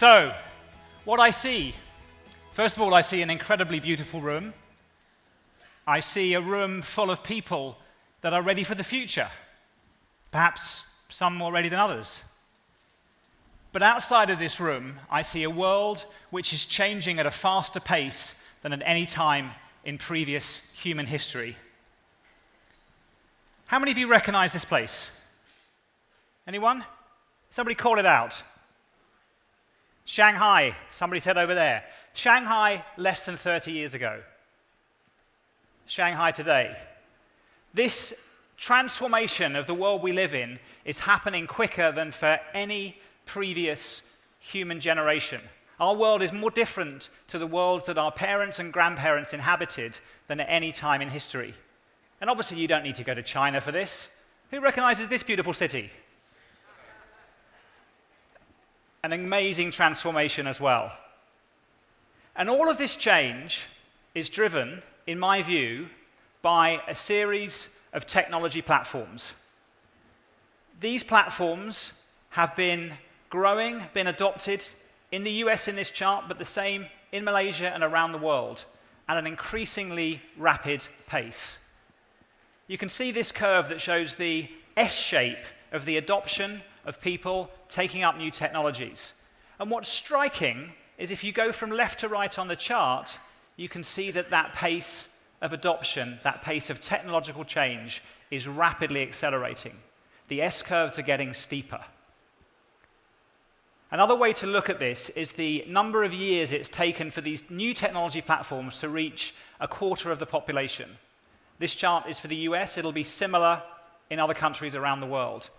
So, what I see, first of all, I see an incredibly beautiful room. I see a room full of people that are ready for the future, perhaps some more ready than others. But outside of this room, I see a world which is changing at a faster pace than at any time in previous human history. How many of you recognize this place? Anyone? Somebody call it out. Shanghai, somebody said over there. Shanghai less than 30 years ago. Shanghai today. This transformation of the world we live in is happening quicker than for any previous human generation. Our world is more different to the world that our parents and grandparents inhabited than at any time in history. And obviously you don't need to go to China for this. Who recognizes this beautiful city? An amazing transformation as well. And all of this change is driven, in my view, by a series of technology platforms. These platforms have been growing, been adopted in the US in this chart, but the same in Malaysia and around the world at an increasingly rapid pace. You can see this curve that shows the S shape of the adoption of people taking up new technologies. And what's striking is if you go from left to right on the chart, you can see that that pace of adoption, that pace of technological change is rapidly accelerating. The S curves are getting steeper. Another way to look at this is the number of years it's taken for these new technology platforms to reach a quarter of the population. This chart is for the US. It'll be similar in other countries around the world.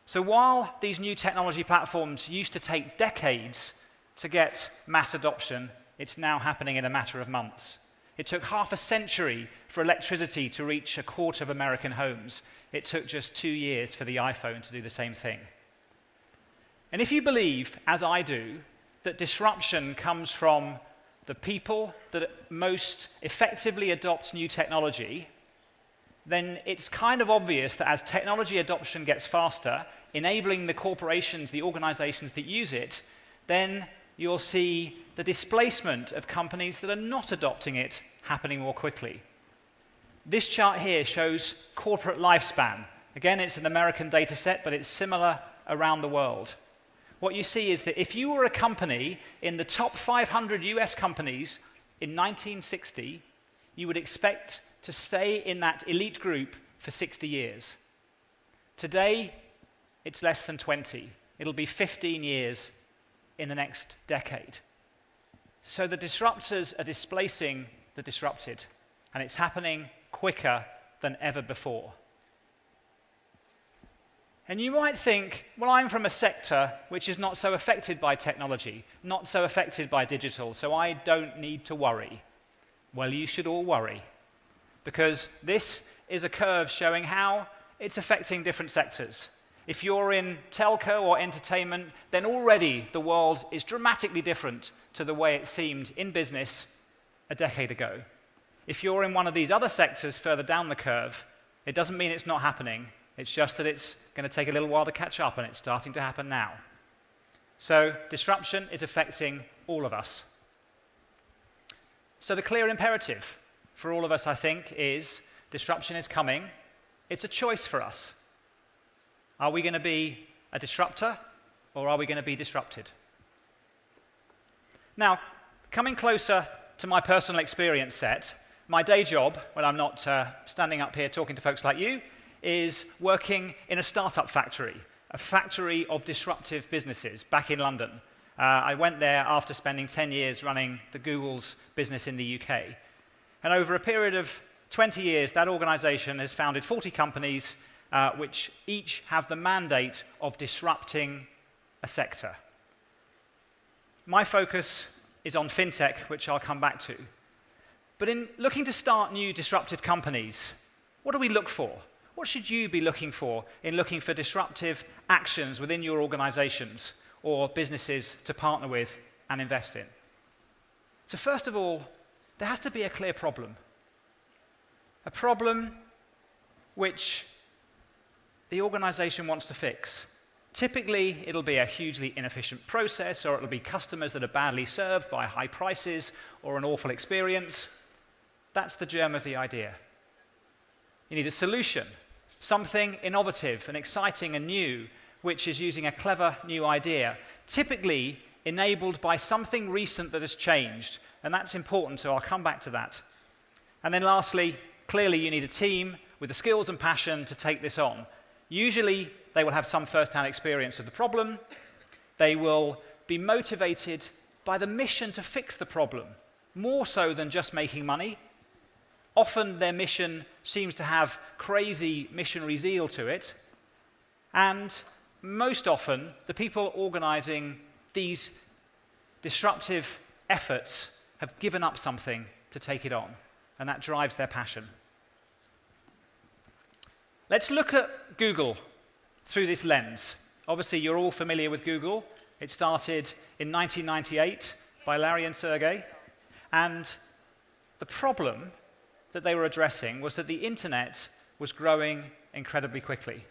So while these new technology platforms used to take decades to get mass adoption, it's now happening in a matter of months. It took half a century for electricity to reach a quarter of American homes. It took just 2 years for the iPhone to do the same thing. And if you believe, as I do, that disruption comes from the people that most effectively adopt new technology, then it's kind of obvious that as technology adoption gets faster, enabling the corporations, the organizations that use it, then you'll see the displacement of companies that are not adopting it happening more quickly. This chart here shows corporate lifespan. Again, it's an American data set, but it's similar around the world. What you see is that if you were a company in the top 500 US companies in 1960, you would expect to stay in that elite group for 60 years. Today, it's less than 20. It'll be 15 years in the next decade. So the disruptors are displacing the disrupted, and it's happening quicker than ever before. And you might think, well, I'm from a sector which is not so affected by technology, not so affected by digital, so I don't need to worry. Well, you should all worry, because this is a curve showing how it's affecting different sectors. If you're in telco or entertainment, then already the world is dramatically different to the way it seemed in business a decade ago. If you're in one of these other sectors further down the curve, it doesn't mean it's not happening. It's just that it's going to take a little while to catch up, and it's starting to happen now. So disruption is affecting all of us. So the clear imperative for all of us, I think, is disruption is coming. It's a choice for us. Are we going to be a disruptor, or are we going to be disrupted? Now, coming closer to my personal experience set, my day job, when I'm not standing up here talking to folks like you, is working in a startup factory, a factory of disruptive businesses back in London. I went there after spending 10 years running the Google's business in the UK. And over a period of 20 years, that organization has founded 40 companies which each have the mandate of disrupting a sector. My focus is on fintech, which I'll come back to. But in looking to start new disruptive companies, what do we look for? What should you be looking for in looking for disruptive actions within your organizations or businesses to partner with and invest in? So first of all, there has to be a clear problem. A problem which the organization wants to fix. Typically, it'll be a hugely inefficient process, or it'll be customers that are badly served by high prices or an awful experience. That's the germ of the idea. You need a solution, something innovative and exciting and new, which is using a clever new idea, typically enabled by something recent that has changed. And that's important, so I'll come back to that. And then lastly, clearly you need a team with the skills and passion to take this on. Usually, they will have some first-hand experience of the problem. They will be motivated by the mission to fix the problem, more so than just making money. Often their mission seems to have crazy missionary zeal to it. And most often, the people organizing these disruptive efforts have given up something to take it on, and that drives their passion. Let's look at Google through this lens. Obviously, you're all familiar with Google. It started in 1998 by Larry and Sergey. And the problem that they were addressing was that the internet was growing incredibly quickly.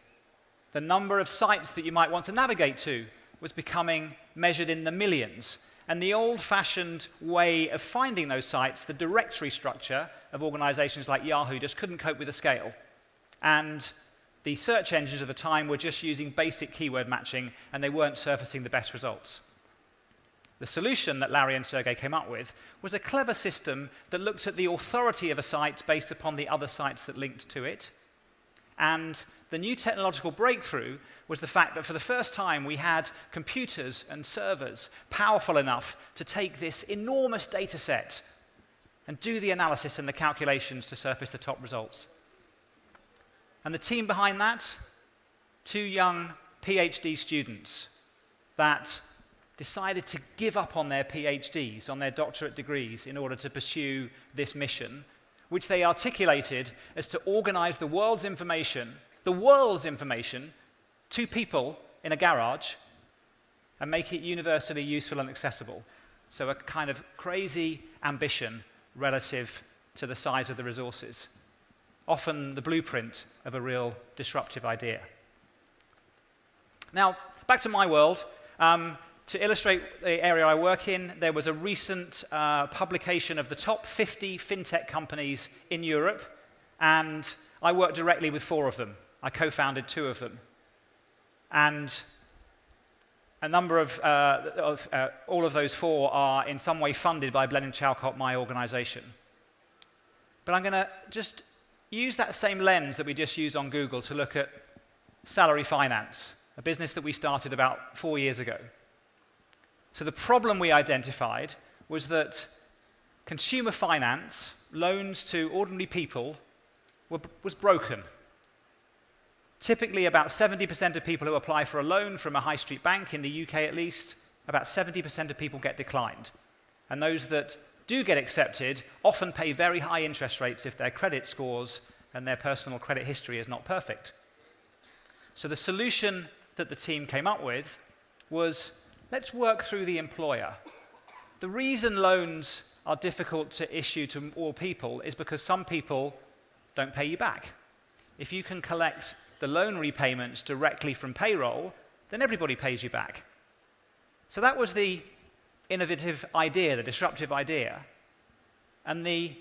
The number of sites that you might want to navigate to was becoming measured in the millions. And the old-fashioned way of finding those sites, the directory structure of organizations like Yahoo, just couldn't cope with the scale. And the search engines of the time were just using basic keyword matching, and they weren't surfacing the best results. The solution that Larry and Sergey came up with was a clever system that looked at the authority of a site based upon the other sites that linked to it. And the new technological breakthrough was the fact that for the first time we had computers and servers powerful enough to take this enormous data set and do the analysis and the calculations to surface the top results. And the team behind that, 2 young PhD students that decided to give up on their PhDs, on their doctorate degrees, in order to pursue this mission, which they articulated as to organize the world's information, to people in a garage and make it universally useful and accessible. So a kind of crazy ambition relative to the size of the resources. Often the blueprint of a real disruptive idea. Now, back to my world. To illustrate the area I work in, there was a recent publication of the top 50 fintech companies in Europe, and I worked directly with 4 of them. I co-founded 2 of them. And a number of all of those 4 are in some way funded by Blenheim Chalcott, my organization. But I'm going to just use that same lens that we just used on Google to look at salary finance, a business that we started about 4 years ago. So the problem we identified was that consumer finance, loans to ordinary people, was broken. Typically, about 70% of people who apply for a loan from a high street bank, in the UK at least, about 70% of people get declined. And those that do get accepted often pay very high interest rates if their credit scores and their personal credit history is not perfect. So the solution that the team came up with was, let's work through the employer. The reason loans are difficult to issue to all people is because some people don't pay you back. If you can collect the loan repayments directly from payroll, then everybody pays you back. So that was the innovative idea, the disruptive idea. And the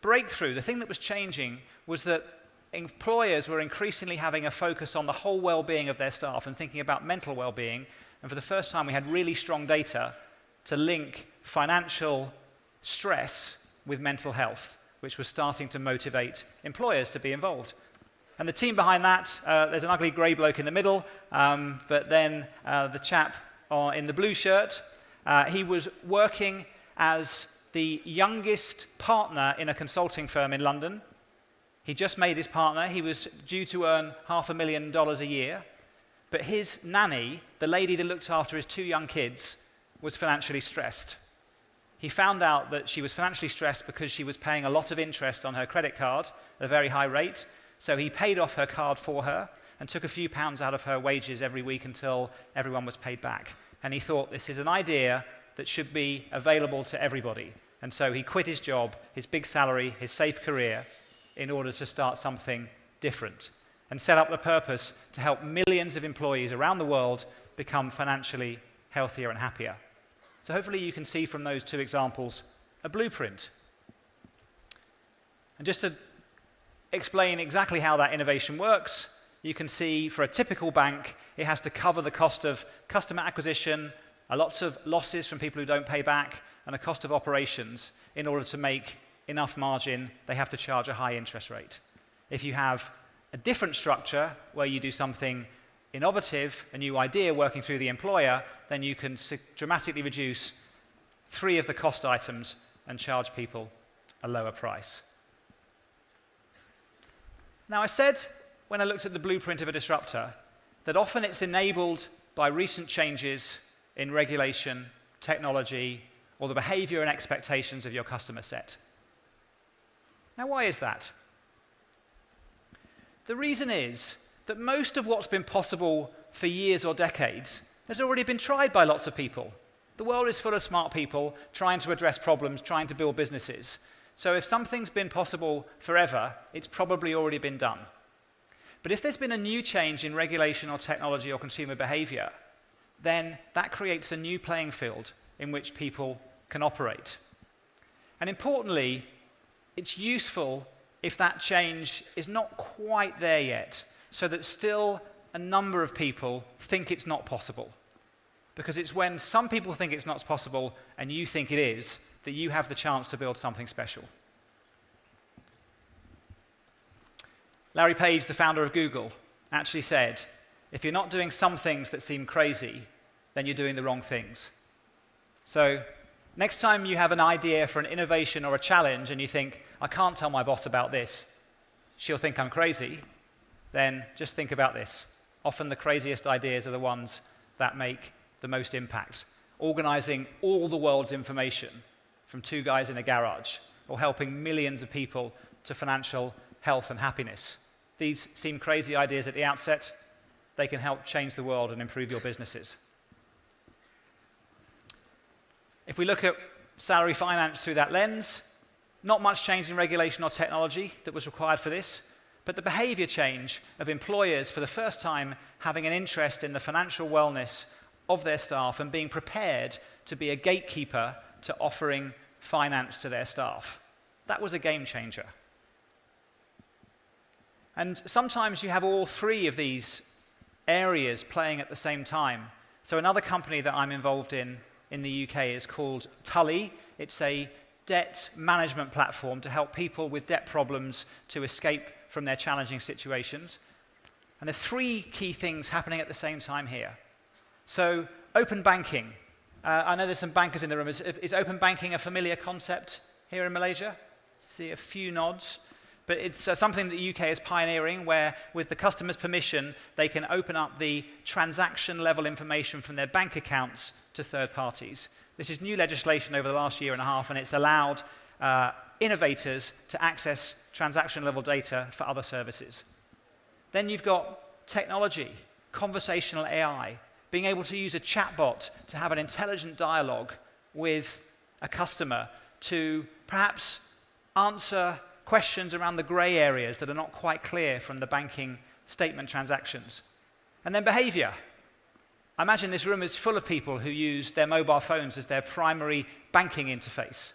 breakthrough, the thing that was changing, was that employers were increasingly having a focus on the whole well-being of their staff and thinking about mental well-being. And for the first time, we had really strong data to link financial stress with mental health, which was starting to motivate employers to be involved. And the team behind that, there's an ugly grey bloke in the middle, but then the chap in the blue shirt, he was working as the youngest partner in a consulting firm in London. He just made his partner. He was due to earn $500,000 a year. But his nanny, the lady that looked after his 2 young kids, was financially stressed. He found out that she was financially stressed because she was paying a lot of interest on her credit card at a very high rate. So he paid off her card for her and took a few pounds out of her wages every week until everyone was paid back. And he thought, this is an idea that should be available to everybody. And so he quit his job, his big salary, his safe career, in order to start something different. and set up the purpose to help millions of employees around the world become financially healthier and happier. So hopefully you can see from those two examples a blueprint. And just to explain exactly how that innovation works, you can see for a typical bank, it has to cover the cost of customer acquisition, lots of losses from people who don't pay back, and a cost of operations. In order to make enough margin, they have to charge a high interest rate. If you have a different structure where you do something innovative, a new idea working through the employer, then you can dramatically reduce 3 of the cost items and charge people a lower price. Now, I said when I looked at the blueprint of a disruptor that often it's enabled by recent changes in regulation, technology, or the behavior and expectations of your customer set. Now, why is that? The reason is that most of what's been possible for years or decades has already been tried by lots of people. The world is full of smart people trying to address problems, trying to build businesses. So if something's been possible forever, it's probably already been done. But if there's been a new change in regulation or technology or consumer behavior, then that creates a new playing field in which people can operate. And importantly, it's useful if that change is not quite there yet, so that still a number of people think it's not possible. Because it's when some people think it's not possible and you think it is, that you have the chance to build something special. Larry Page, the founder of Google, actually said, if you're not doing some things that seem crazy, then you're doing the wrong things. So next time you have an idea for an innovation or a challenge and you think, I can't tell my boss about this, she'll think I'm crazy, then just think about this. Often the craziest ideas are the ones that make the most impact. Organizing all the world's information from 2 guys in a garage, or helping millions of people to financial health and happiness. These seem crazy ideas at the outset. They can help change the world and improve your businesses. If we look at salary finance through that lens, not much change in regulation or technology that was required for this, but the behavior change of employers for the first time having an interest in the financial wellness of their staff and being prepared to be a gatekeeper to offering finance to their staff. That was a game changer. And sometimes you have all 3 of these areas playing at the same time. So another company that I'm involved in the UK is called Tully. It's a debt management platform to help people with debt problems to escape from their challenging situations. And there are 3 key things happening at the same time here. So open banking. I know there's some bankers in the room. Is open banking a familiar concept here in Malaysia? See a few nods. But it's something that the UK is pioneering, where with the customer's permission, they can open up the transaction-level information from their bank accounts to third parties. This is new legislation over the last year and a half, and it's allowed innovators to access transaction-level data for other services. Then you've got technology, conversational AI, being able to use a chatbot to have an intelligent dialogue with a customer to perhaps answer questions around the grey areas that are not quite clear from the banking statement transactions. And then behavior. I imagine this room is full of people who use their mobile phones as their primary banking interface.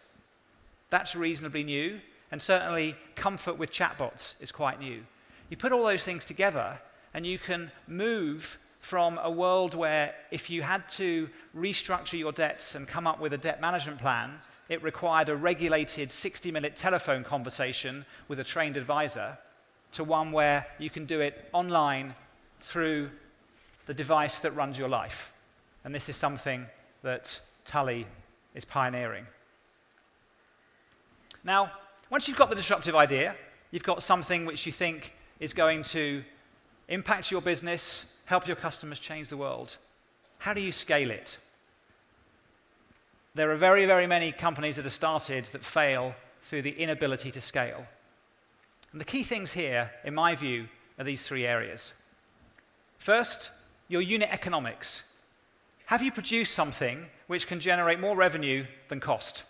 That's reasonably new, and certainly comfort with chatbots is quite new. You put all those things together, and you can move from a world where if you had to restructure your debts and come up with a debt management plan, it required a regulated 60-minute telephone conversation with a trained advisor, to one where you can do it online through the device that runs your life. And this is something that Tully is pioneering. Now, once you've got the disruptive idea, you've got something which you think is going to impact your business, help your customers change the world. How do you scale it? There are very, very many companies that have started that fail through the inability to scale. And the key things here, in my view, are these 3 areas. First, your unit economics. Have you produced something which can generate more revenue than cost?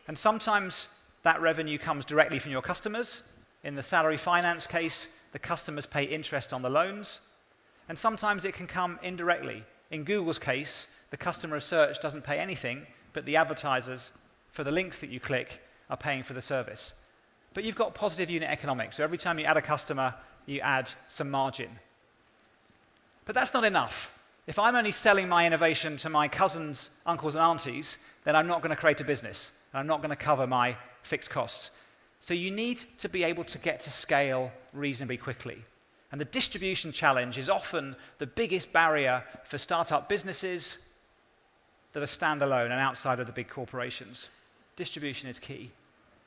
And sometimes that revenue comes directly from your customers. In the salary finance case, the customers pay interest on the loans, and sometimes it can come indirectly. In Google's case, the customer of search doesn't pay anything, but the advertisers for the links that you click are paying for the service. But you've got positive unit economics, so every time you add a customer, you add some margin. But that's not enough. If I'm only selling my innovation to my cousins, uncles, and aunties, then I'm not going to create a business, and I'm not going to cover my fixed costs. So you need to be able to get to scale reasonably quickly. And the distribution challenge is often the biggest barrier for startup businesses that are standalone and outside of the big corporations. Distribution is key.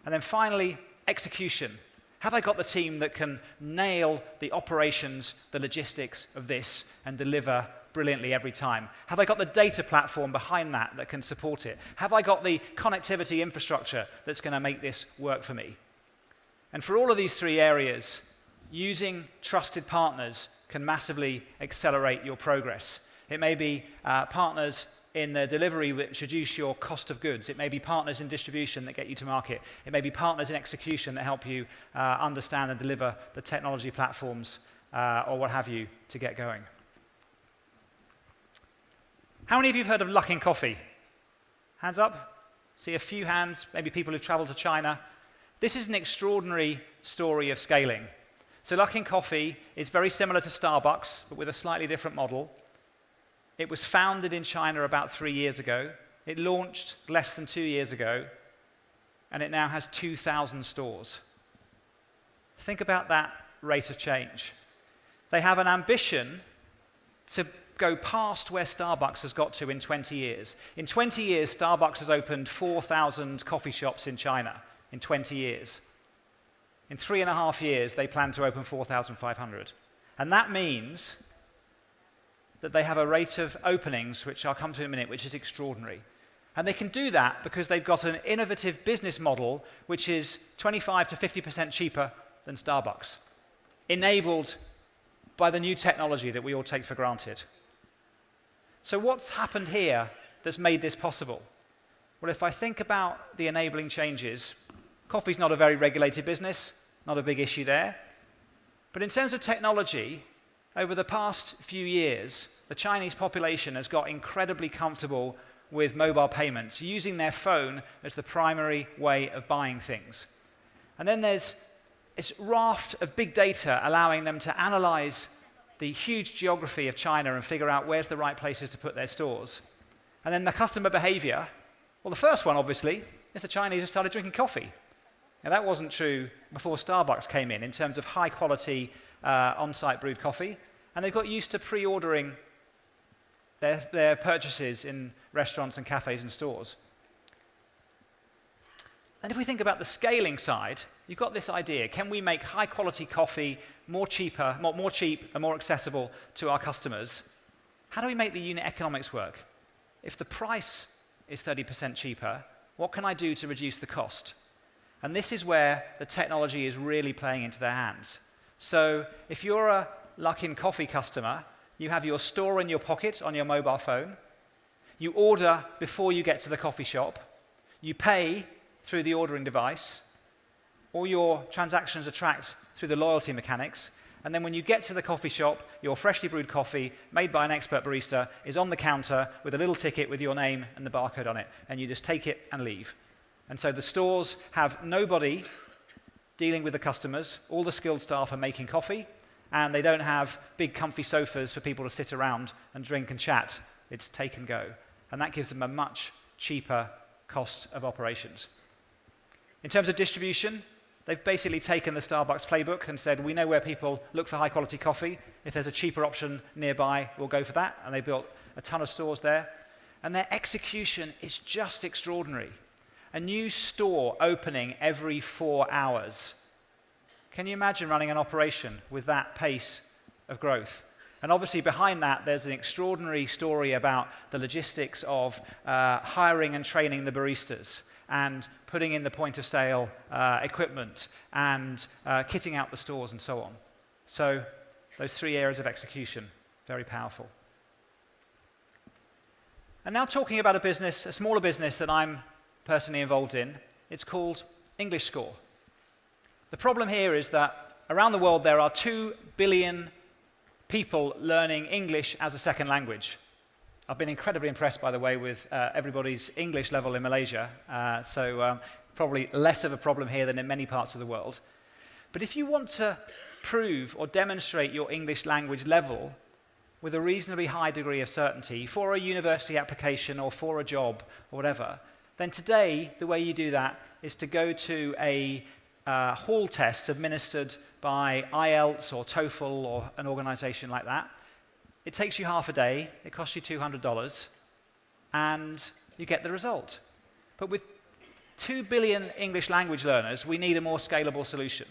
And then finally, execution. Have I got the team that can nail the operations, the logistics of this, and deliver brilliantly every time? Have I got the data platform behind that can support it? Have I got the connectivity infrastructure that's going to make this work for me? And for all of these three areas, using trusted partners can massively accelerate your progress. It may be partners in the delivery which reduce your cost of goods. It may be partners in distribution that get you to market. It may be partners in execution that help you understand and deliver the technology platforms or what have you to get going. How many of you have heard of Luckin Coffee? Hands up. See a few hands, maybe people who've traveled to China. This is an extraordinary story of scaling. So Luckin Coffee is very similar to Starbucks, but with a slightly different model. It was founded in China about 3 years ago. It launched less than 2 years ago, and it now has 2,000 stores. Think about that rate of change. They have an ambition to go past where Starbucks has got to in 20 years. In 20 years, Starbucks has opened 4,000 coffee shops in China, in 20 years. In 3.5 years, they plan to open 4,500. And that means that they have a rate of openings, which I'll come to in a minute, which is extraordinary. And they can do that because they've got an innovative business model which is 25 to 50% cheaper than Starbucks, enabled by the new technology that we all take for granted. So what's happened here that's made this possible? Well, if I think about the enabling changes, coffee's not a very regulated business, not a big issue there. But in terms of technology, over the past few years, the Chinese population has got incredibly comfortable with mobile payments, using their phone as the primary way of buying things. And then there's this raft of big data allowing them to analyze the huge geography of China and figure out where's the right places to put their stores. And then the customer behavior, well, the first one, obviously, is the Chinese have started drinking coffee. Now, that wasn't true before Starbucks came in terms of high-quality on-site brewed coffee, and they've got used to pre-ordering their purchases in restaurants and cafes and stores. And if we think about the scaling side, you've got this idea: can we make high-quality coffee more cheap and more accessible to our customers? How do we make the unit economics work? If the price is 30% cheaper, what can I do to reduce the cost? And this is where the technology is really playing into their hands. So if you're a Luckin Coffee customer, you have your store in your pocket on your mobile phone. You order before you get to the coffee shop. You pay through the ordering device. All your transactions are tracked through the loyalty mechanics. And then when you get to the coffee shop, your freshly brewed coffee, made by an expert barista, is on the counter with a little ticket with your name and the barcode on it. And you just take it and leave. And so the stores have nobody dealing with the customers. All the skilled staff are making coffee, and they don't have big comfy sofas for people to sit around and drink and chat. It's take and go. And that gives them a much cheaper cost of operations. In terms of distribution, they've basically taken the Starbucks playbook and said, we know where people look for high-quality coffee. If there's a cheaper option nearby, we'll go for that. And they built a ton of stores there. And their execution is just extraordinary. A new store opening every 4 hours. Can you imagine running an operation with that pace of growth? And obviously behind that, there's an extraordinary story about the logistics of hiring and training the baristas and putting in the point-of-sale equipment and kitting out the stores and so on. So those 3 areas of execution, very powerful. And now talking about a smaller business that I'm personally involved in. It's called English Score. The problem here is that around the world there are 2 billion people learning English as a second language. I've been incredibly impressed, by the way, with everybody's English level in Malaysia, so probably less of a problem here than in many parts of the world. But if you want to prove or demonstrate your English language level with a reasonably high degree of certainty for a university application or for a job or whatever, then today the way you do that is to go to a hall test administered by IELTS or TOEFL or an organization like that. It takes you half a day, it costs you $200, and you get the result. But with 2 billion English language learners, we need a more scalable solution.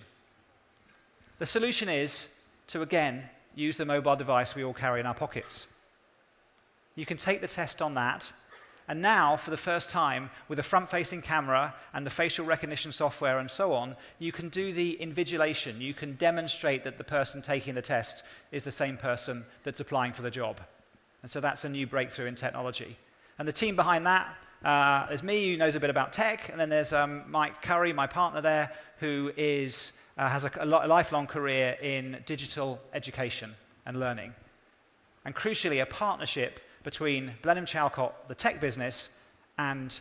The solution is to, again, use the mobile device we all carry in our pockets. You can take the test on that, and now, for the first time, with a front-facing camera and the facial recognition software and so on, you can do the invigilation. You can demonstrate that the person taking the test is the same person that's applying for the job. And so that's a new breakthrough in technology. And the team behind that, there's me, who knows a bit about tech, and then there's Mike Curry, my partner there, who has a lifelong career in digital education and learning. And crucially, a partnership between Blenheim Chalcott, the tech business, and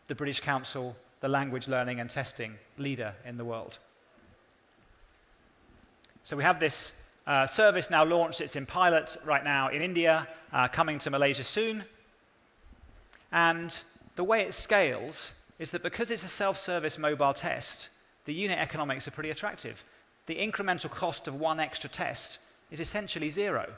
the British Council, the language learning and testing leader in the world. So we have this service now launched. It's in pilot right now in India, coming to Malaysia soon. And the way it scales is that because it's a self-service mobile test, the unit economics are pretty attractive. The incremental cost of one extra test is essentially zero.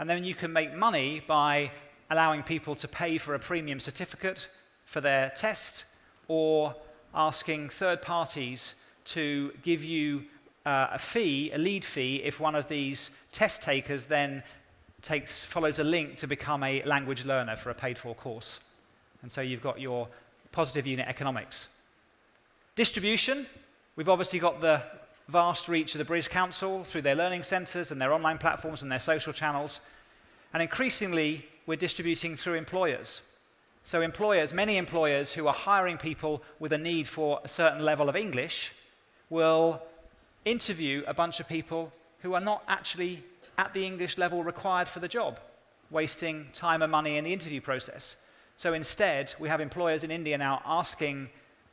And then you can make money by allowing people to pay for a premium certificate for their test, or asking third parties to give you a fee, a lead fee, if one of these test takers then follows a link to become a language learner for a paid-for course. And so you've got your positive unit economics. Distribution, we've obviously got the vast reach of the British Council through their learning centres and their online platforms and their social channels. And increasingly, we're distributing through employers. So many employers who are hiring people with a need for a certain level of English will interview a bunch of people who are not actually at the English level required for the job, wasting time and money in the interview process. So instead, we have employers in India now asking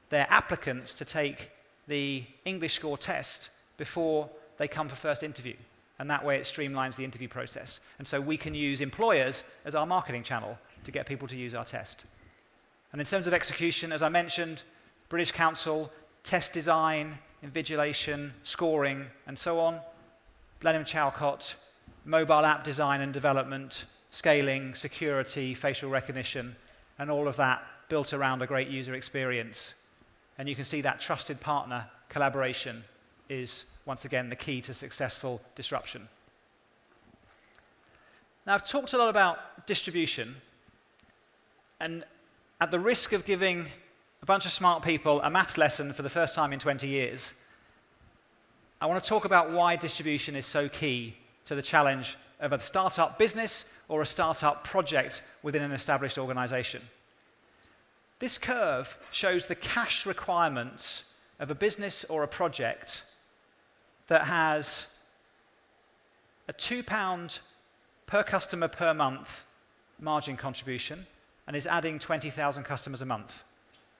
their applicants to take the English score test before they come for first interview. And that way it streamlines the interview process. And so we can use employers as our marketing channel to get people to use our test. And in terms of execution, as I mentioned, British Council, test design, invigilation, scoring, and so on. Blenheim Chalcott, mobile app design and development, scaling, security, facial recognition, and all of that built around a great user experience. And you can see that trusted partner collaboration is, once again, the key to successful disruption. Now, I've talked a lot about distribution, and at the risk of giving a bunch of smart people a maths lesson for the first time in 20 years, I want to talk about why distribution is so key to the challenge of a startup business or a startup project within an established organization. This curve shows the cash requirements of a business or a project that has a £2 per customer per month margin contribution and is adding 20,000 customers a month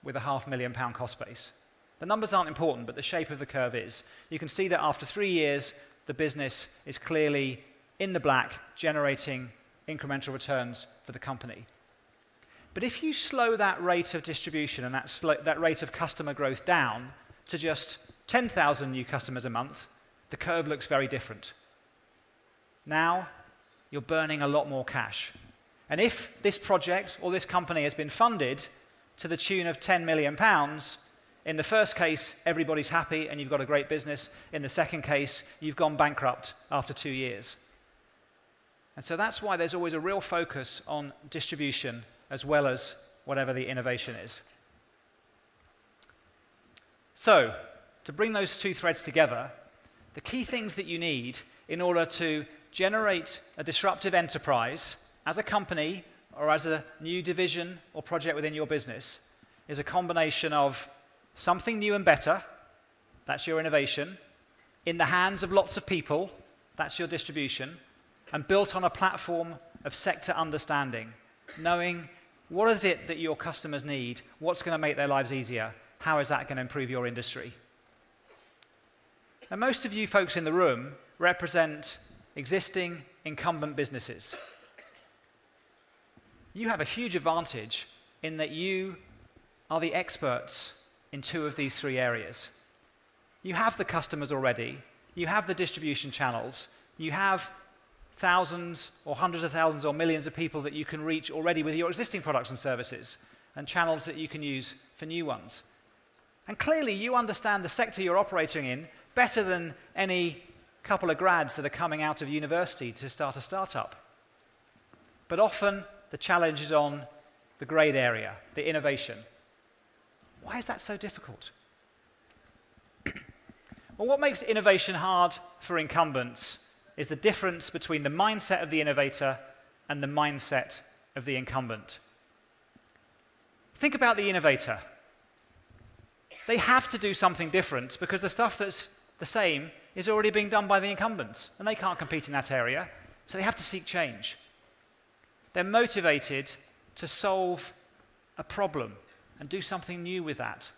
with a £500,000 cost base. The numbers aren't important, but the shape of the curve is. You can see that after 3 years, the business is clearly in the black, generating incremental returns for the company. But if you slow that rate of distribution and that rate of customer growth down to just 10,000 new customers a month, the curve looks very different. Now, you're burning a lot more cash. And if this project or this company has been funded to the tune of £10 million, in the first case, everybody's happy and you've got a great business. In the second case, you've gone bankrupt after 2 years. And so that's why there's always a real focus on distribution as well as whatever the innovation is. So, to bring those two threads together, the key things that you need in order to generate a disruptive enterprise as a company or as a new division or project within your business is a combination of something new and better, that's your innovation, in the hands of lots of people, that's your distribution, and built on a platform of sector understanding, knowing what is it that your customers need, what's going to make their lives easier, how is that going to improve your industry. And most of you folks in the room represent existing incumbent businesses. You have a huge advantage in that you are the experts in 2 of these 3 areas. You have the customers already, you have the distribution channels, you have thousands or hundreds of thousands or millions of people that you can reach already with your existing products and services, and channels that you can use for new ones. And clearly you understand the sector you're operating in better than any couple of grads that are coming out of university to start a startup. But often the challenge is on the grade area, the innovation. Why is that so difficult? Well, what makes innovation hard for incumbents is the difference between the mindset of the innovator and the mindset of the incumbent. Think about the innovator. They have to do something different because the stuff that's the same is already being done by the incumbents, and they can't compete in that area, so they have to seek change. They're motivated to solve a problem and do something new with that,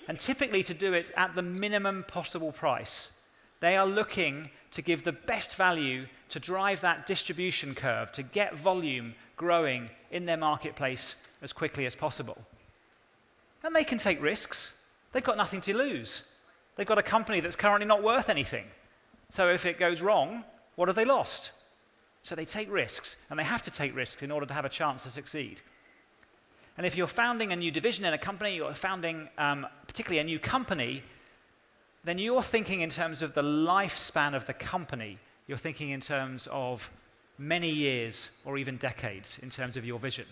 and typically to do it at the minimum possible price. They are looking to give the best value to drive that distribution curve, to get volume growing in their marketplace as quickly as possible. And they can take risks. They've got nothing to lose. They've got a company that's currently not worth anything. So if it goes wrong, what have they lost? So they take risks, and they have to take risks in order to have a chance to succeed. And if you're founding a new division in a company, or founding particularly a new company, then you're thinking in terms of the lifespan of the company. You're thinking in terms of many years or even decades in terms of your vision.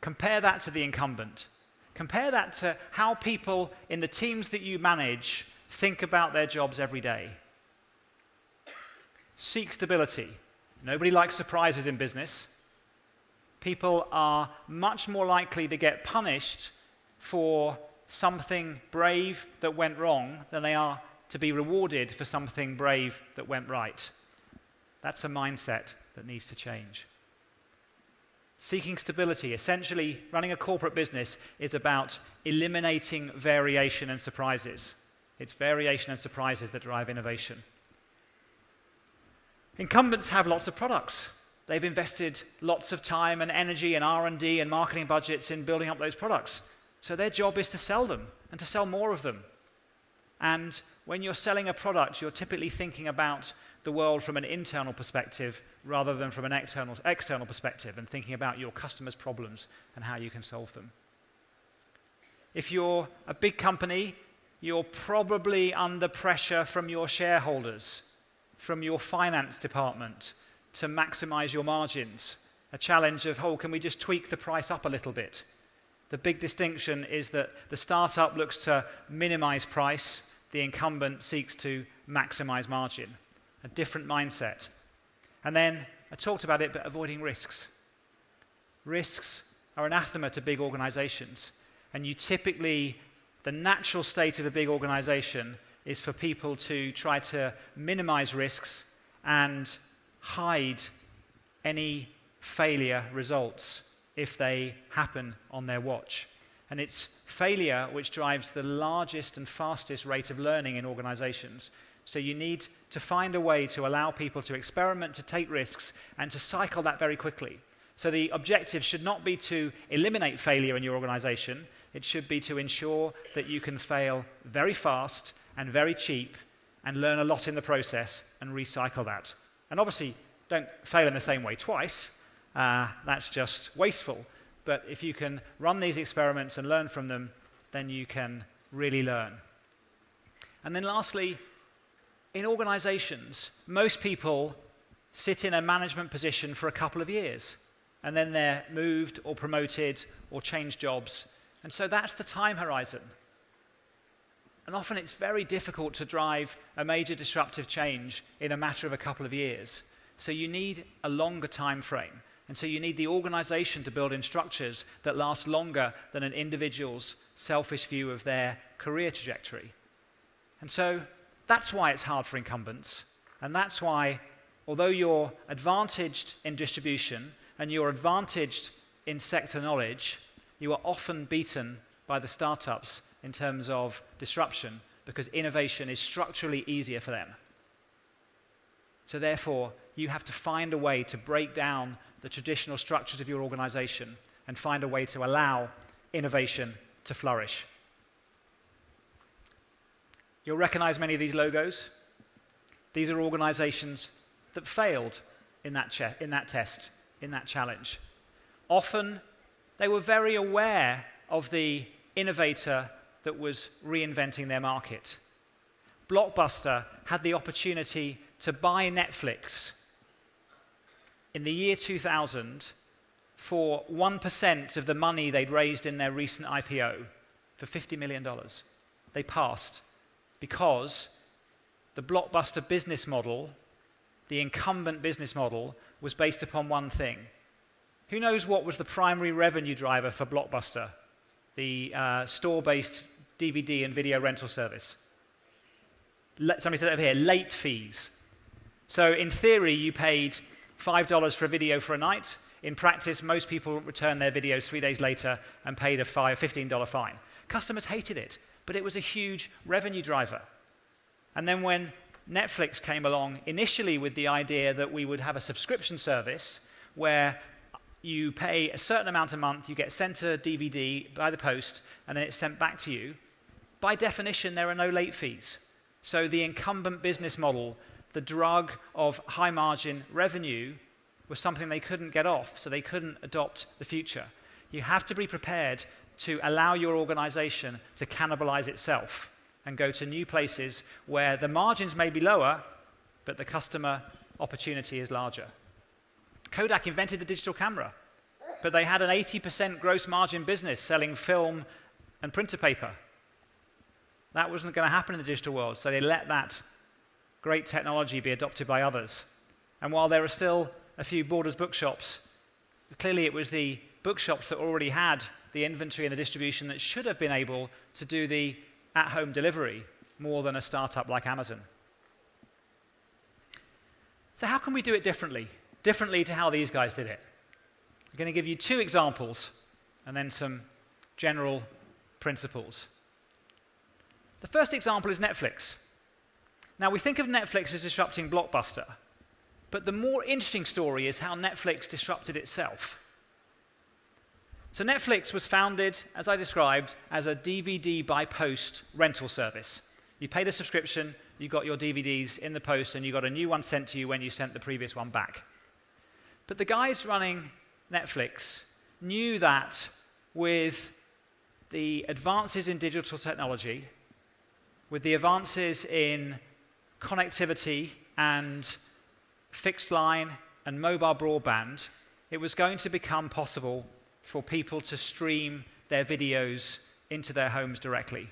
Compare that to the incumbent. Compare that to how people in the teams that you manage think about their jobs every day. Seek stability. Nobody likes surprises in business. People are much more likely to get punished for something brave that went wrong than they are to be rewarded for something brave that went right. That's a mindset that needs to change. Seeking stability, essentially running a corporate business, is about eliminating variation and surprises. It's variation and surprises that drive innovation. Incumbents have lots of products. They've invested lots of time and energy and R&D and marketing budgets in building up those products. So their job is to sell them and to sell more of them. And when you're selling a product, you're typically thinking about the world from an internal perspective rather than from an external perspective, and thinking about your customers' problems and how you can solve them. If you're a big company, you're probably under pressure from your shareholders, from your finance department, to maximize your margins. A challenge of, can we just tweak the price up a little bit? The big distinction is that the startup looks to minimize price, the incumbent seeks to maximize margin. A different mindset. And then, I talked about it, but avoiding risks. Risks are anathema to big organizations. And you typically, the natural state of a big organization is for people to try to minimize risks and hide any failure results if they happen on their watch. And it's failure which drives the largest and fastest rate of learning in organizations. So you need to find a way to allow people to experiment, to take risks, and to cycle that very quickly. So the objective should not be to eliminate failure in your organization. It should be to ensure that you can fail very fast and very cheap and learn a lot in the process and recycle that. And obviously, don't fail in the same way twice. That's just wasteful. But if you can run these experiments and learn from them, then you can really learn. And then lastly, in organizations, most people sit in a management position for a couple of years, and then they're moved or promoted or change jobs. And so that's the time horizon. And often it's very difficult to drive a major disruptive change in a matter of a couple of years. So you need a longer time frame. And so you need the organization to build in structures that last longer than an individual's selfish view of their career trajectory. And so That's why it's hard for incumbents, and that's why, although you're advantaged in distribution and you're advantaged in sector knowledge, you are often beaten by the startups in terms of disruption, because innovation is structurally easier for them. So therefore, you have to find a way to break down the traditional structures of your organization and find a way to allow innovation to flourish. You'll recognize many of these logos. These are organizations that failed in that test, in that challenge. Often, they were very aware of the innovator that was reinventing their market. Blockbuster had the opportunity to buy Netflix in the year 2000 for 1% of the money they'd raised in their recent IPO, for $50 million. They passed because the Blockbuster business model, the incumbent business model, was based upon one thing. Who knows what was the primary revenue driver for Blockbuster, the store-based DVD and video rental service? Somebody said over here, late fees. So in theory, you paid $5 for a video for a night. In practice, most people returned their videos 3 days later and paid a $15 fine. Customers hated it, but it was a huge revenue driver. And then when Netflix came along, initially with the idea that we would have a subscription service where you pay a certain amount a month, you get sent a DVD by the post, and then it's sent back to you. By definition, there are no late fees. So the incumbent business model, the drug of high margin revenue, was something they couldn't get off, so they couldn't adopt the future. You have to be prepared to allow your organization to cannibalize itself and go to new places where the margins may be lower, but the customer opportunity is larger. Kodak invented the digital camera, but they had an 80% gross margin business selling film and printer paper. That wasn't going to happen in the digital world, so they let that great technology be adopted by others. And while there are still a few Borders bookshops, clearly it was the bookshops that already had the inventory and the distribution that should have been able to do the at-home delivery more than a startup like Amazon. So how can we do it differently to how these guys did it? I'm going to give you 2 examples and then some general principles. The first example is Netflix. Now, we think of Netflix as disrupting Blockbuster, but the more interesting story is how Netflix disrupted itself. So Netflix was founded, as I described, as a DVD by post rental service. You paid a subscription, you got your DVDs in the post, and you got a new one sent to you when you sent the previous one back. But the guys running Netflix knew that with the advances in digital technology, with the advances in connectivity and fixed line and mobile broadband, it was going to become possible for people to stream their videos into their homes directly.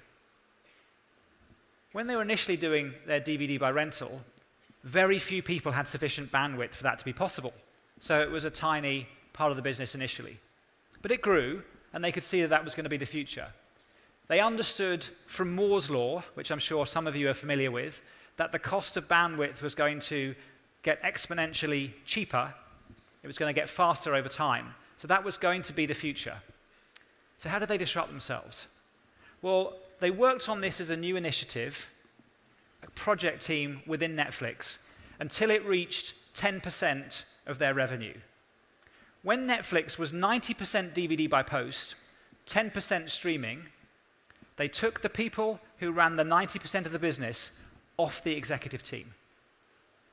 When they were initially doing their DVD by rental, very few people had sufficient bandwidth for that to be possible. So it was a tiny part of the business initially. But it grew, and they could see that that was going to be the future. They understood from Moore's law, which I'm sure some of you are familiar with, that the cost of bandwidth was going to get exponentially cheaper. It was going to get faster over time. So that was going to be the future. So how did they disrupt themselves? Well, they worked on this as a new initiative, a project team within Netflix, until it reached 10% of their revenue. When Netflix was 90% DVD by post, 10% streaming, they took the people who ran the 90% of the business off the executive team.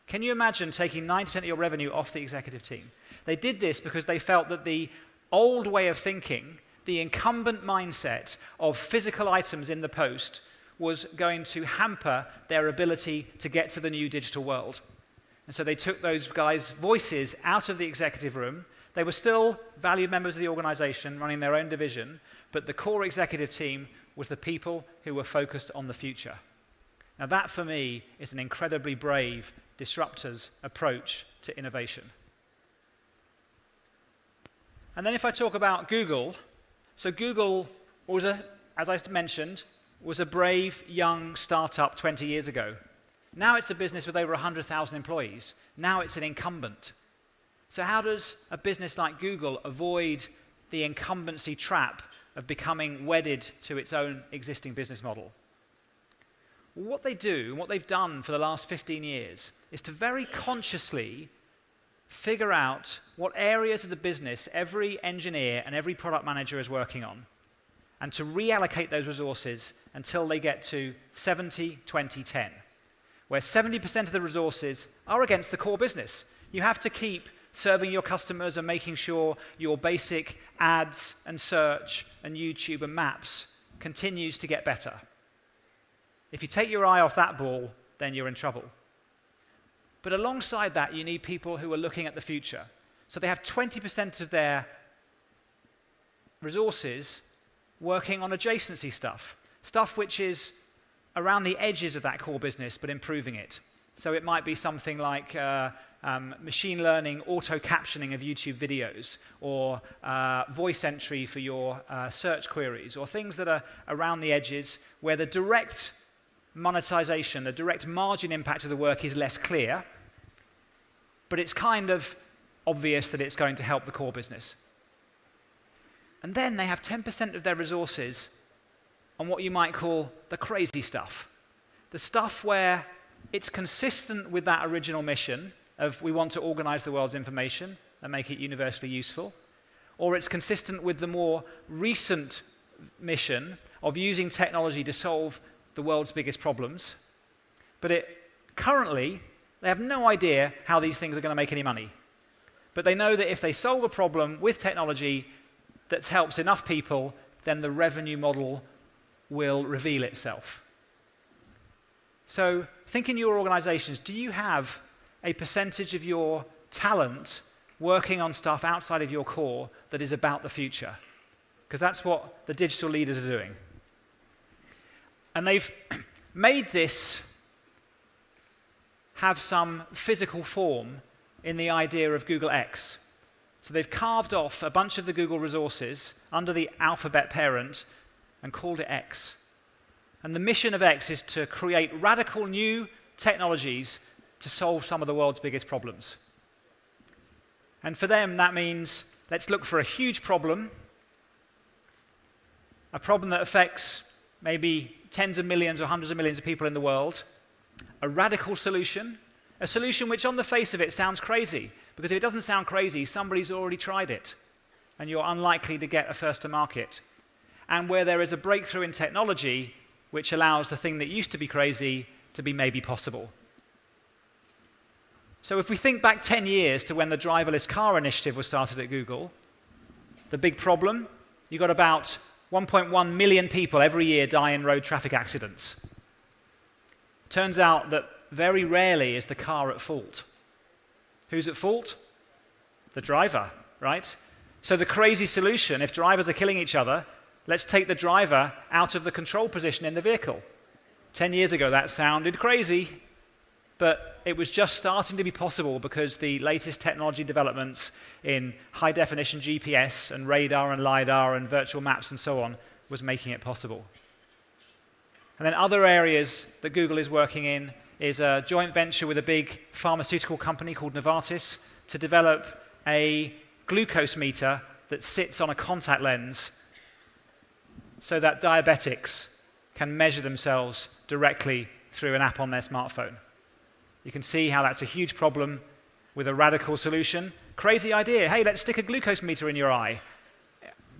Can you imagine taking 90% of your revenue off the executive team? They did this because they felt that the old way of thinking, the incumbent mindset of physical items in the post, was going to hamper their ability to get to the new digital world. And so they took those guys' voices out of the executive room. They were still valued members of the organization running their own division, but the core executive team was the people who were focused on the future. Now that, for me, is an incredibly brave disruptor's approach to innovation. And then if I talk about Google, so Google was, as I mentioned, was a brave young startup 20 years ago. Now it's a business with over 100,000 employees. Now it's an incumbent. So how does a business like Google avoid the incumbency trap of becoming wedded to its own existing business model? Well, what they do, and what they've done for the last 15 years, is to very consciously figure out what areas of the business every engineer and every product manager is working on, and to reallocate those resources until they get to 70-20-10, where 70% of the resources are against the core business. You have to keep serving your customers and making sure your basic ads and search and YouTube and maps continues to get better. If you take your eye off that ball, then you're in trouble. But alongside that, you need people who are looking at the future. So they have 20% of their resources working on adjacency stuff, stuff which is around the edges of that core business, but improving it. So it might be something like machine learning, auto-captioning of YouTube videos, or voice entry for your search queries, or things that are around the edges where the direct monetization, the direct margin impact of the work is less clear, but it's kind of obvious that it's going to help the core business. And then they have 10% of their resources on what you might call the crazy stuff. The stuff where it's consistent with that original mission of we want to organize the world's information and make it universally useful, or it's consistent with the more recent mission of using technology to solve the world's biggest problems. But currently, they have no idea how these things are going to make any money. But they know that if they solve a problem with technology that helps enough people, then the revenue model will reveal itself. So think in your organizations, do you have a percentage of your talent working on stuff outside of your core that is about the future? Because that's what the digital leaders are doing. And they've made this have some physical form in the idea of Google X. So they've carved off a bunch of the Google resources under the alphabet parent and called it X. And the mission of X is to create radical new technologies to solve some of the world's biggest problems. And for them, that means let's look for a huge problem, a problem that affects maybe tens of millions or hundreds of millions of people in the world, a radical solution, a solution which on the face of it sounds crazy, because if it doesn't sound crazy, somebody's already tried it, and you're unlikely to get a first to market. And where there is a breakthrough in technology which allows the thing that used to be crazy to be maybe possible. So if we think back 10 years to when the driverless car initiative was started at Google, the big problem, you got about 1.1 million people every year die in road traffic accidents. Turns out that very rarely is the car at fault. Who's at fault? The driver, right? So the crazy solution, if drivers are killing each other, let's take the driver out of the control position in the vehicle. 10 years ago, that sounded crazy, but it was just starting to be possible because the latest technology developments in high-definition GPS and radar and LiDAR and virtual maps and so on was making it possible. And then other areas that Google is working in is a joint venture with a big pharmaceutical company called Novartis to develop a glucose meter that sits on a contact lens so that diabetics can measure themselves directly through an app on their smartphone. You can see how that's a huge problem with a radical solution. Crazy idea. Hey, let's stick a glucose meter in your eye.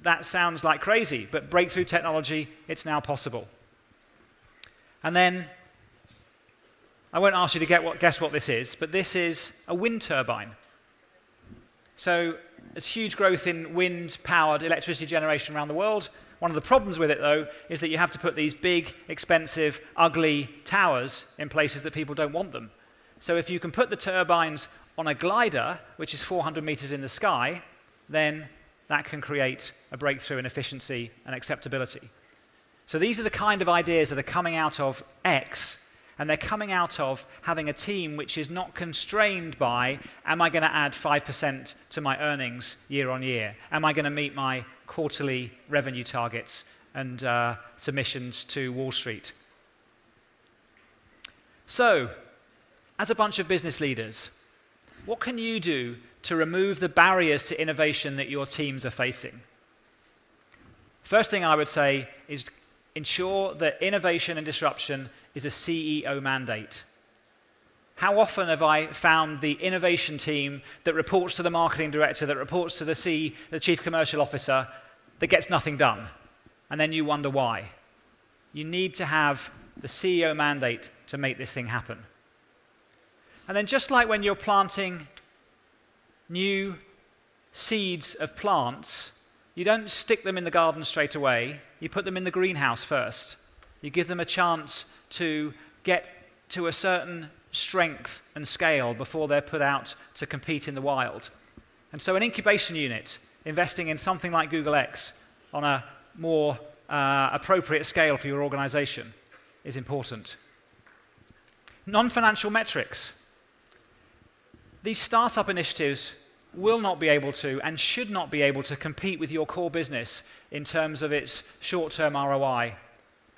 That sounds like crazy, but breakthrough technology, it's now possible. And then, I won't ask you to guess what this is, but this is a wind turbine. So there's huge growth in wind-powered electricity generation around the world. One of the problems with it, though, is that you have to put these big, expensive, ugly towers in places that people don't want them. So if you can put the turbines on a glider, which is 400 meters in the sky, then that can create a breakthrough in efficiency and acceptability. So these are the kind of ideas that are coming out of X, and they're coming out of having a team which is not constrained by, am I going to add 5% to my earnings year on year? Am I going to meet my quarterly revenue targets and submissions to Wall Street? So, as a bunch of business leaders, what can you do to remove the barriers to innovation that your teams are facing? First thing I would say is ensure that innovation and disruption is a CEO mandate. How often have I found the innovation team that reports to the marketing director, that reports to the chief commercial officer, that gets nothing done? And then you wonder why. You need to have the CEO mandate to make this thing happen. And then just like when you're planting new seeds of plants, you don't stick them in the garden straight away. You put them in the greenhouse first. You give them a chance to get to a certain strength and scale before they're put out to compete in the wild. And so an incubation unit, investing in something like Google X on a more appropriate scale for your organization, is important. Non-financial metrics. These startup initiatives will not be able to and should not be able to compete with your core business in terms of its short-term ROI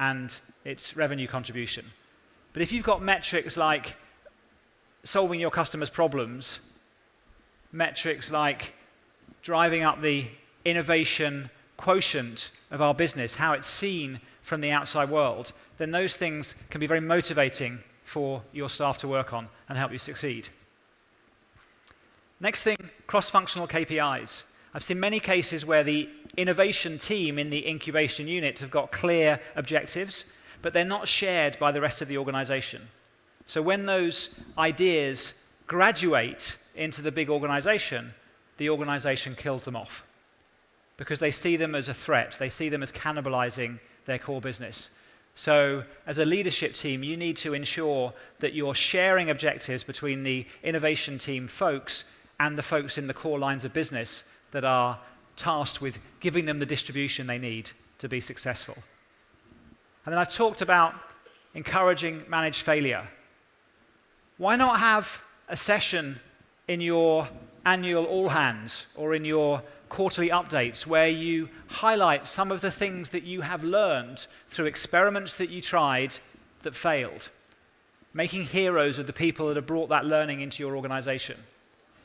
and its revenue contribution. But if you've got metrics like solving your customers' problems, metrics like driving up the innovation quotient of our business, how it's seen from the outside world, then those things can be very motivating for your staff to work on and help you succeed. Next thing, cross-functional KPIs. I've seen many cases where the innovation team in the incubation unit have got clear objectives, but they're not shared by the rest of the organization. So when those ideas graduate into the big organization, the organization kills them off because they see them as a threat. They see them as cannibalizing their core business. So as a leadership team, you need to ensure that you're sharing objectives between the innovation team folks and the folks in the core lines of business that are tasked with giving them the distribution they need to be successful. And then I've talked about encouraging managed failure. Why not have a session in your annual all hands or in your quarterly updates where you highlight some of the things that you have learned through experiments that you tried that failed, making heroes of the people that have brought that learning into your organization?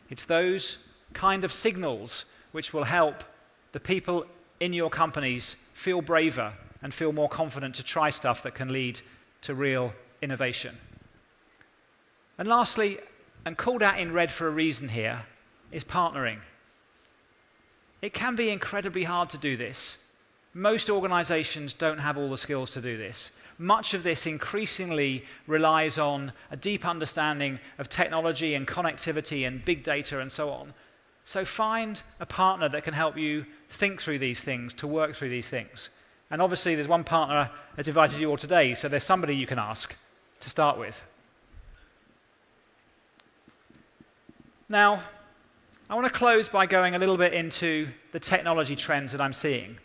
It's those kind of signals which will help the people in your companies feel braver and feel more confident to try stuff that can lead to real innovation. And lastly, and called out in red for a reason here, is partnering. It can be incredibly hard to do this. Most organizations don't have all the skills to do this. Much of this increasingly relies on a deep understanding of technology and connectivity and big data and so on. So find a partner that can help you think through these things, to work through these things. And obviously there's one partner that's invited you all today, so there's somebody you can ask to start with. Now, I want to close by going a little bit into the technology trends that I'm seeing.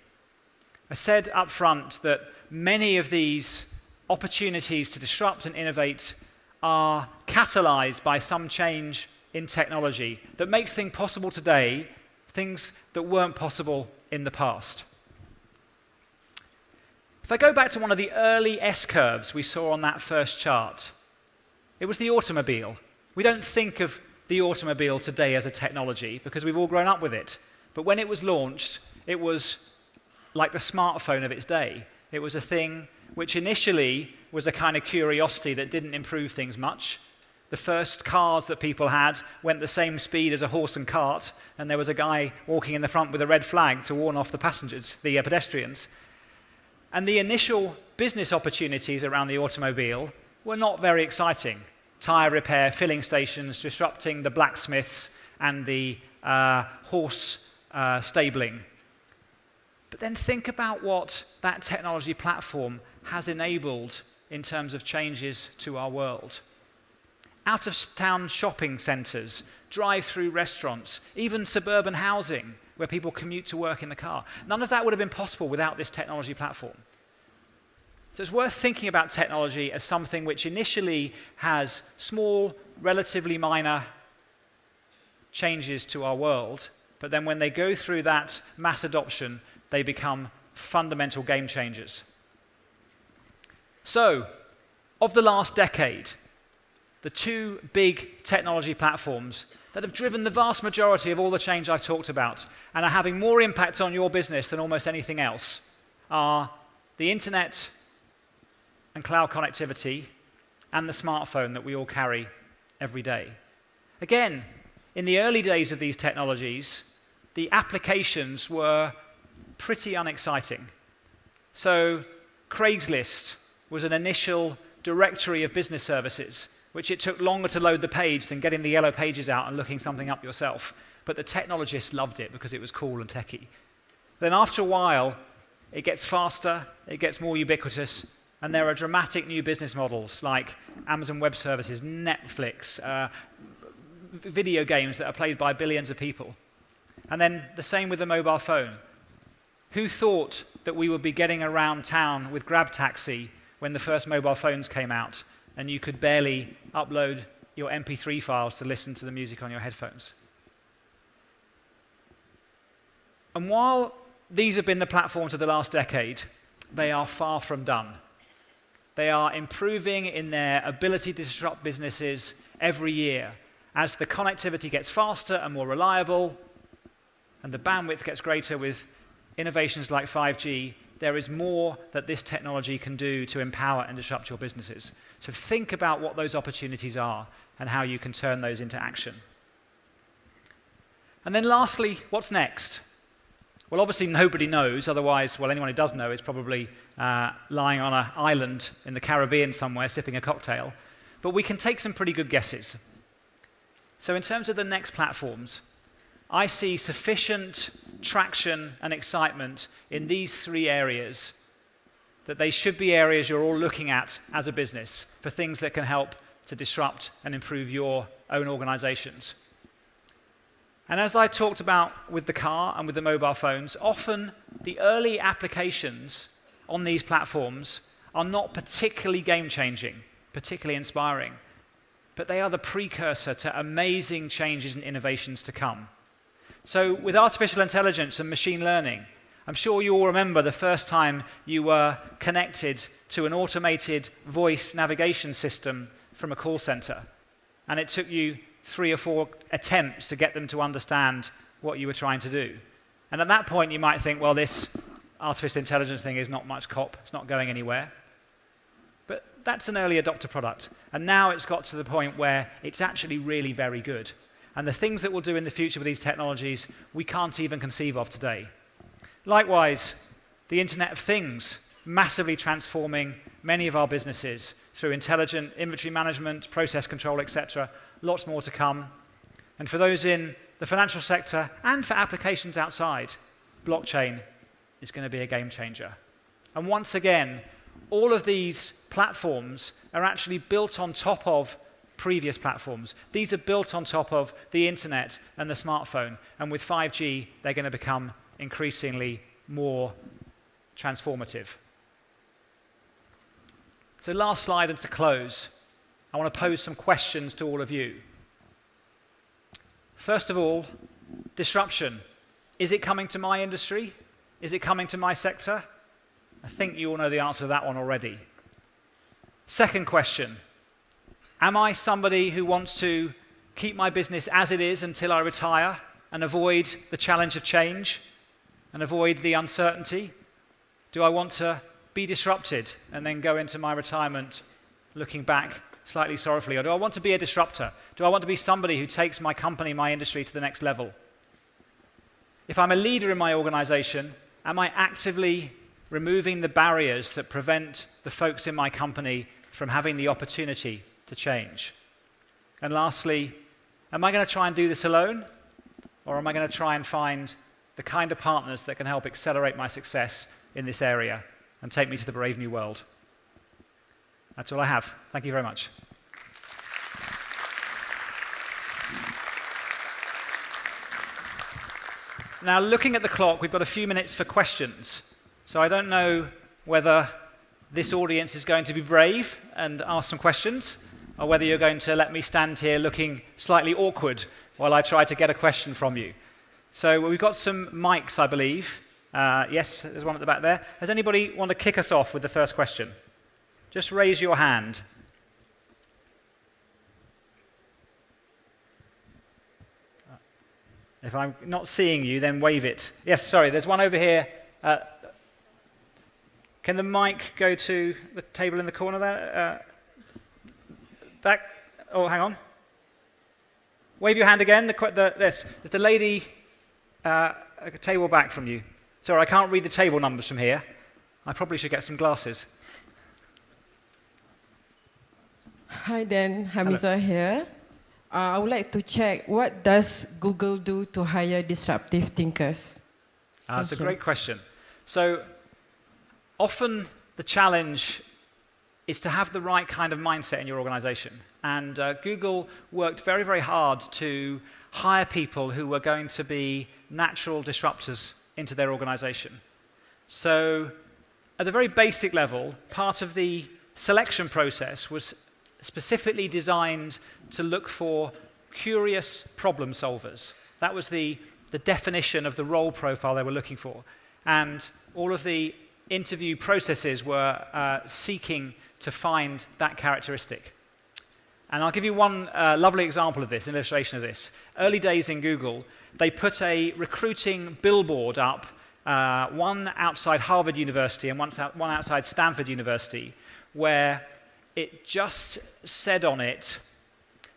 I said up front that many of these opportunities to disrupt and innovate are catalyzed by some change in technology that makes things possible today, things that weren't possible in the past. If I go back to one of the early S-curves we saw on that first chart, it was the automobile. We don't think of the automobile today as a technology because we've all grown up with it. But when it was launched, it was like the smartphone of its day. It was a thing which initially was a kind of curiosity that didn't improve things much. The first cars that people had went the same speed as a horse and cart, and there was a guy walking in the front with a red flag to warn off the passengers, the pedestrians. And the initial business opportunities around the automobile were not very exciting. Tire repair, filling stations, disrupting the blacksmiths and the horse stabling. But then think about what that technology platform has enabled in terms of changes to our world. Out-of-town shopping centres, drive-through restaurants, even suburban housing where people commute to work in the car. None of that would have been possible without this technology platform. So it's worth thinking about technology as something which initially has small, relatively minor changes to our world, but then when they go through that mass adoption, they become fundamental game changers. So, of the last decade, the two big technology platforms that have driven the vast majority of all the change I've talked about and are having more impact on your business than almost anything else are the internet and cloud connectivity and the smartphone that we all carry every day. Again, in the early days of these technologies, the applications were pretty unexciting. So Craigslist was an initial directory of business services, which it took longer to load the page than getting the yellow pages out and looking something up yourself. But the technologists loved it because it was cool and techy. Then after a while, it gets faster, it gets more ubiquitous, and there are dramatic new business models like Amazon Web Services, Netflix, video games that are played by billions of people. And then the same with the mobile phone. Who thought that we would be getting around town with Grab Taxi when the first mobile phones came out and you could barely upload your MP3 files to listen to the music on your headphones? And while these have been the platforms of the last decade, they are far from done. They are improving in their ability to disrupt businesses every year as the connectivity gets faster and more reliable and the bandwidth gets greater with innovations like 5G. There is more that this technology can do to empower and disrupt your businesses. So think about what those opportunities are and how you can turn those into action. And then lastly, what's next? Well, obviously nobody knows, otherwise, well, anyone who does know is probably lying on an island in the Caribbean somewhere sipping a cocktail. But we can take some pretty good guesses. So in terms of the next platforms, I see sufficient traction and excitement in these three areas that they should be areas you're all looking at as a business for things that can help to disrupt and improve your own organizations. And as I talked about with the car and with the mobile phones, often the early applications on these platforms are not particularly game-changing, particularly inspiring, but they are the precursor to amazing changes and innovations to come. So with artificial intelligence and machine learning, I'm sure you all remember the first time you were connected to an automated voice navigation system from a call center, and it took you 3 or 4 attempts to get them to understand what you were trying to do. And at that point, you might think, well, this artificial intelligence thing is not much cop, it's not going anywhere. But that's an early adopter product. And now it's got to the point where it's actually really very good. And the things that we'll do in the future with these technologies, we can't even conceive of today. Likewise, the Internet of Things, massively transforming many of our businesses through intelligent inventory management, process control, etc. Lots more to come. And for those in the financial sector and for applications outside, blockchain is going to be a game changer. And once again, all of these platforms are actually built on top of previous platforms. These are built on top of the internet and the smartphone. And with 5G, they're going to become increasingly more transformative. So last slide and to close, I want to pose some questions to all of you. First of all, disruption. Is it coming to my industry? Is it coming to my sector? I think you all know the answer to that one already. Second question, am I somebody who wants to keep my business as it is until I retire and avoid the challenge of change and avoid the uncertainty? Do I want to be disrupted and then go into my retirement looking back slightly sorrowfully? Or do I want to be a disruptor? Do I want to be somebody who takes my company, my industry to the next level? If I'm a leader in my organization, am I actively removing the barriers that prevent the folks in my company from having the opportunity to change? And lastly, am I going to try and do this alone? Or am I going to try and find the kind of partners that can help accelerate my success in this area and take me to the brave new world? That's all I have. Thank you very much. Now, looking at the clock, we've got a few minutes for questions. So I don't know whether this audience is going to be brave and ask some questions, or whether you're going to let me stand here looking slightly awkward while I try to get a question from you. So we've got some mics, I believe. Yes, there's one at the back there. Does anybody want to kick us off with the first question? Just raise your hand. If I'm not seeing you, then wave it. Yes, sorry, there's one over here. Can the mic go to the table in the corner there? Back. Oh, hang on. Wave your hand again. There's the lady a table back from you. Sorry, I can't read the table numbers from here. I probably should get some glasses. Hi, Dan. Hamiza here. I would like to check, what does Google do to hire disruptive thinkers? That's a great question. So often the challenge is to have the right kind of mindset in your organization. And Google worked very, very hard to hire people who were going to be natural disruptors into their organization. So at the very basic level, part of the selection process was specifically designed to look for curious problem solvers. That was the definition of the role profile they were looking for. And all of the interview processes were seeking to find that characteristic. And I'll give you one lovely example of this, an illustration of this. Early days in Google, they put a recruiting billboard up, one outside Harvard University and one outside Stanford University, where it just said on it,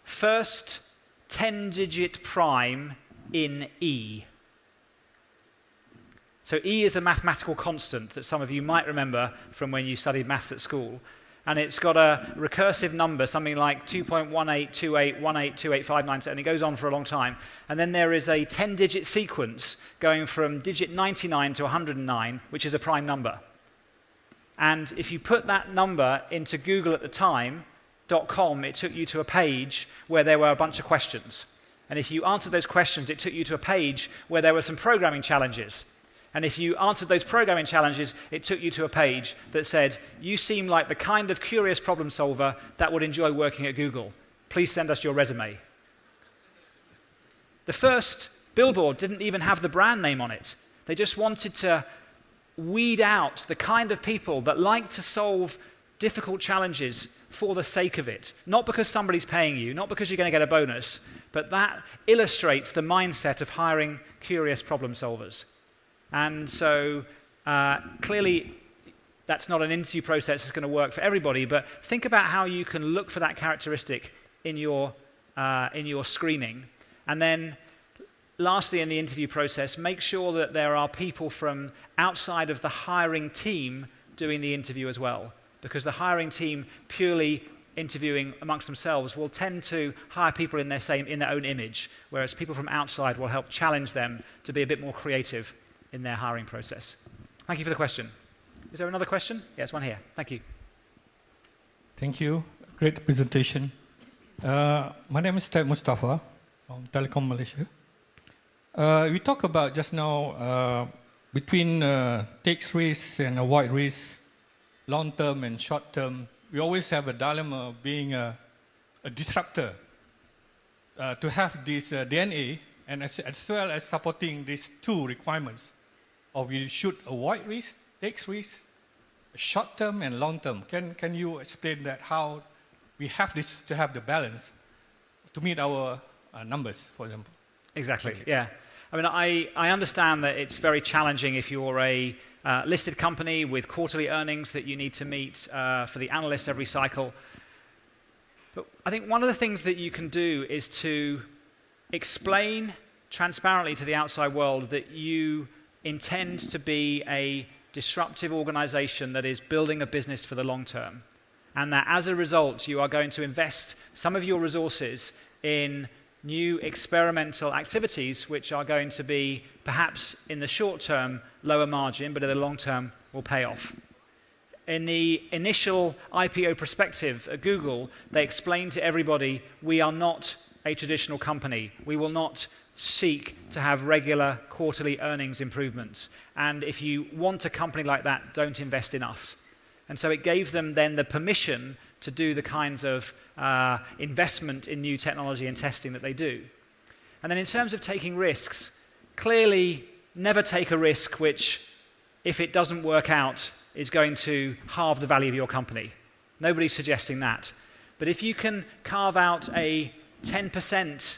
first 10-digit prime in E. So E is the mathematical constant that some of you might remember from when you studied maths at school. And it's got a recursive number, something like 2.1828182859, and it goes on for a long time. And then there is a 10-digit sequence going from digit 99 to 109, which is a prime number. And if you put that number into Google at the time, .com, it took you to a page where there were a bunch of questions. And if you answered those questions, it took you to a page where there were some programming challenges. And if you answered those programming challenges, it took you to a page that said, you seem like the kind of curious problem solver that would enjoy working at Google. Please send us your resume. The first billboard didn't even have the brand name on it. They just wanted to weed out the kind of people that like to solve difficult challenges for the sake of it. Not because somebody's paying you, not because you're going to get a bonus, but that illustrates the mindset of hiring curious problem solvers. And so clearly that's not an interview process that's going to work for everybody, but think about how you can look for that characteristic in your screening. And then lastly, in the interview process, make sure that there are people from outside of the hiring team doing the interview as well, because the hiring team purely interviewing amongst themselves will tend to hire people in their own image, whereas people from outside will help challenge them to be a bit more creative in their hiring process. Thank you for the question. Is there another question? Yes, one here. Thank you. Thank you. Great presentation. My name is Ted Mustafa from Telecom Malaysia. We talked about just now between takes risks and avoid risks, long-term and short-term. We always have a dilemma of being a disruptor. To have this DNA and as well as supporting these two requirements of we should avoid risk, takes risk, short-term and long-term. Can you explain that how we have this to have the balance to meet our numbers, for example? Exactly, yeah. I mean, I understand that it's very challenging if you're a listed company with quarterly earnings that you need to meet for the analysts every cycle. But I think one of the things that you can do is to explain transparently to the outside world that you intend to be a disruptive organization that is building a business for the long term. And that as a result, you are going to invest some of your resources in new experimental activities which are going to be, perhaps in the short term, lower margin, but in the long term will pay off. In the initial IPO perspective at Google, they explained to everybody, we are not a traditional company. We will not seek to have regular quarterly earnings improvements. And if you want a company like that, don't invest in us. And so it gave them then the permission to do the kinds of investment in new technology and testing that they do. And then in terms of taking risks, clearly never take a risk which, if it doesn't work out, is going to halve the value of your company. Nobody's suggesting that. But if you can carve out a 10%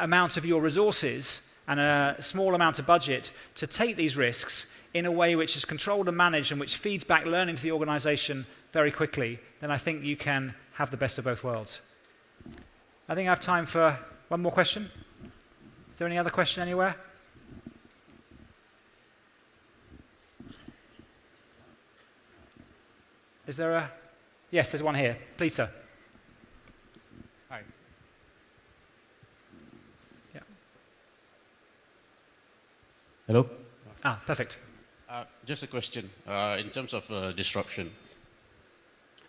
amount of your resources and a small amount of budget to take these risks in a way which is controlled and managed and which feeds back learning to the organization very quickly, then I think you can have the best of both worlds. I think I have time for one more question. Is there any other question anywhere? Is there a... Yes, there's one here. Please, sir. Hi. Yeah. Hello? Perfect. Just a question. In terms of disruption,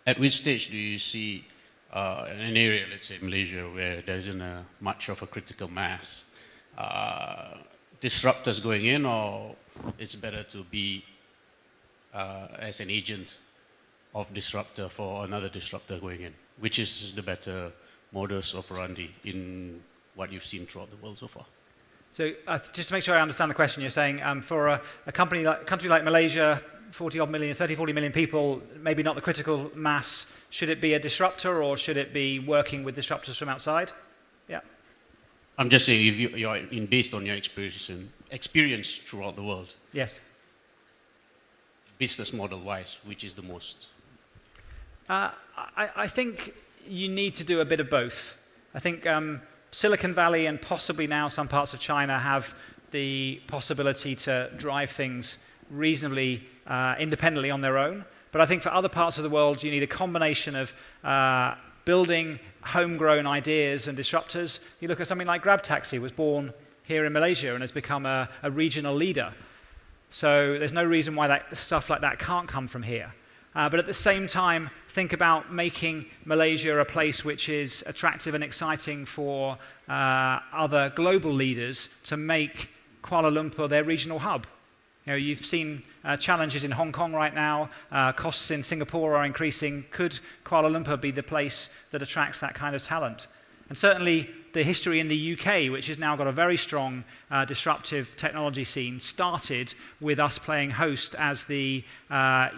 at which stage do you see an area, let's say Malaysia, where there isn't much of a critical mass, disruptors going in, or it's better to be as an agent of disruptor for another disruptor going in? Which is the better modus operandi in what you've seen throughout the world so far? So just to make sure I understand the question, you're saying for a country like Malaysia, 40 million, 30, 40 million people, maybe not the critical mass, should it be a disruptor or should it be working with disruptors from outside? Yeah. I'm just saying, if you're based on your experience throughout the world. Yes. Business model-wise, which is the most? I think you need to do a bit of both. I think Silicon Valley and possibly now some parts of China have the possibility to drive things reasonably independently on their own. But I think for other parts of the world, you need a combination of building homegrown ideas and disruptors. You look at something like GrabTaxi, was born here in Malaysia and has become a regional leader. So there's no reason why stuff like that can't come from here. But at the same time, think about making Malaysia a place which is attractive and exciting for other global leaders to make Kuala Lumpur their regional hub. You know, you've seen challenges in Hong Kong right now. Costs in Singapore are increasing. Could Kuala Lumpur be the place that attracts that kind of talent? And certainly the history in the UK, which has now got a very strong disruptive technology scene, started with us playing host as the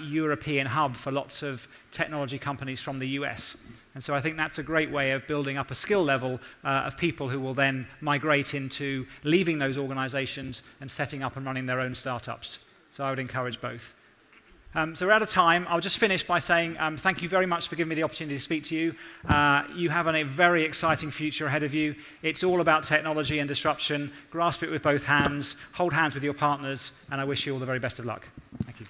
European hub for lots of technology companies from the US. And so I think that's a great way of building up a skill level of people who will then migrate into leaving those organizations and setting up and running their own startups. So I would encourage both. So we're out of time. I'll just finish by saying thank you very much for giving me the opportunity to speak to you. You have a very exciting future ahead of you. It's all about technology and disruption. Grasp it with both hands, hold hands with your partners, and I wish you all the very best of luck. Thank you.